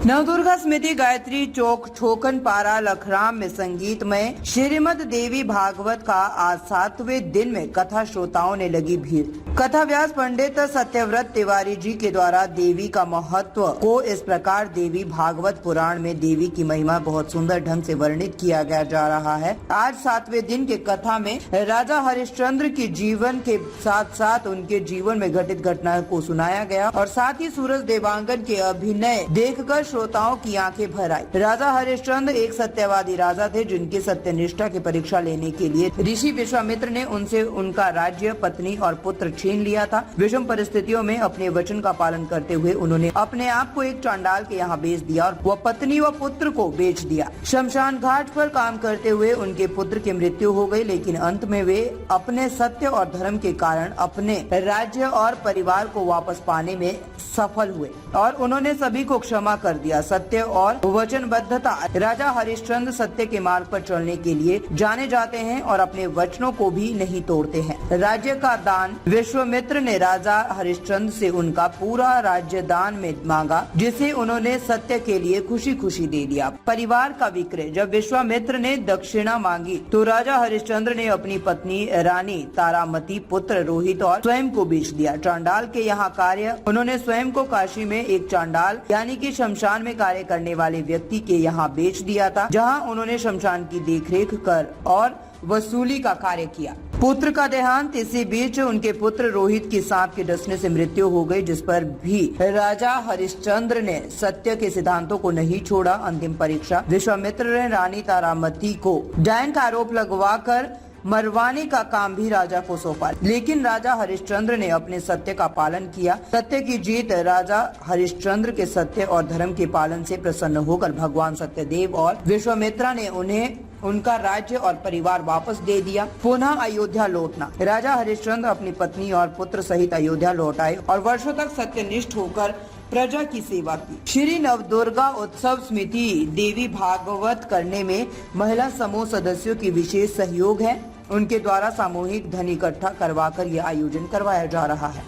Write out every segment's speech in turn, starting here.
नवदुर्गा स्मृति गायत्री चौक छोकनपारा लखराम में संगीतमय श्रीमद देवी भागवत का आज 7वें दिन में कथा श्रोताओं ने लगी भीड़। कथा व्यास पंडित सत्यव्रत तिवारी जी के द्वारा देवी का महत्व को इस प्रकार देवी भागवत पुराण में देवी की महिमा बहुत सुंदर ढंग से वर्णित किया गया जा रहा है। आज 7वें दिन के कथा में राजा हरिश्चंद्र के जीवन के साथ साथ उनके जीवन में घटित घटना को सुनाया गया और साथ ही सूरज देवांगन के अभिनय देखकर श्रोताओं की आंखें भर आई। राजा हरिश्चंद्र एक सत्यवादी राजा थे जिनकी सत्यनिष्ठा की परीक्षा लेने के लिए ऋषि विश्वामित्र ने उनसे उनका राज्य, पत्नी और पुत्र छीन लिया था। विषम परिस्थितियों में अपने वचन का पालन करते हुए उन्होंने अपने आप को एक चांडाल के यहाँ बेच दिया और वह पत्नी व पुत्र को बेच दिया। शमशान घाट पर काम करते हुए उनके पुत्र की मृत्यु हो गई, लेकिन अंत में वे अपने सत्य और धर्म के कारण अपने राज्य और परिवार को वापस पाने में सफल हुए और उन्होंने सभी को क्षमा कर दिया। सत्य और वचनबद्धता। राजा हरिश्चंद्र सत्य के मार्ग पर चलने के लिए जाने जाते हैं और अपने वचनों को भी नहीं तोड़ते हैं। राज्य का दान। विश्वामित्र ने राजा हरिश्चंद्र से उनका पूरा राज्य दान में मांगा, जिसे उन्होंने सत्य के लिए खुशी खुशी दे दिया। परिवार का विक्रय। जब विश्वामित्र ने दक्षिणा मांगी तो राजा हरिश्चंद्र ने अपनी पत्नी रानी तारामती, पुत्र रोहित और स्वयं को बेच दिया। चांडाल के यहाँ कार्य। उन्होंने स्वयं को काशी में एक चांडाल यानी कि शमशान में कार्य करने वाले व्यक्ति के यहाँ बेच दिया था, जहाँ उन्होंने शमशान की देखरेख कर और वसूली का कार्य किया। पुत्र का देहांत। इसी बीच उनके पुत्र रोहित की सांप के डसने से मृत्यु हो गई, जिस पर भी राजा हरिश्चंद्र ने सत्य के सिद्धांतों को नहीं छोड़ा। अंतिम परीक्षा। विश्वामित्र ने रानी तारामती को डायन का आरोप लगवाकर मरवाने का काम भी राजा को सौंपा, लेकिन राजा हरिश्चंद्र ने अपने सत्य का पालन किया। सत्य की जीत। राजा हरिश्चंद्र के सत्य और धर्म के पालन से प्रसन्न होकर भगवान सत्यदेव और विश्वामित्रा ने उन्हें उनका राज्य और परिवार वापस दे दिया। पुनः अयोध्या लौटना। राजा हरिश्चंद्र अपनी पत्नी और पुत्र सहित अयोध्या लौट आए और वर्षों तक सत्यनिष्ठ होकर प्रजा की सेवा की। श्री नवदुर्गा उत्सव समिति देवी भागवत करने में महिला समूह सदस्यों की विशेष सहयोग है। उनके द्वारा सामूहिक धन इकट्ठा करवाकर यह आयोजन करवाया जा रहा है।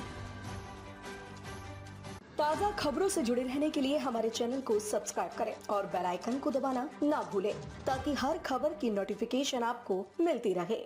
ताज़ा खबरों से जुड़े रहने के लिए हमारे चैनल को सब्सक्राइब करें और बेल आइकन को दबाना ना भूलें, ताकि हर खबर की नोटिफिकेशन आपको मिलती रहे।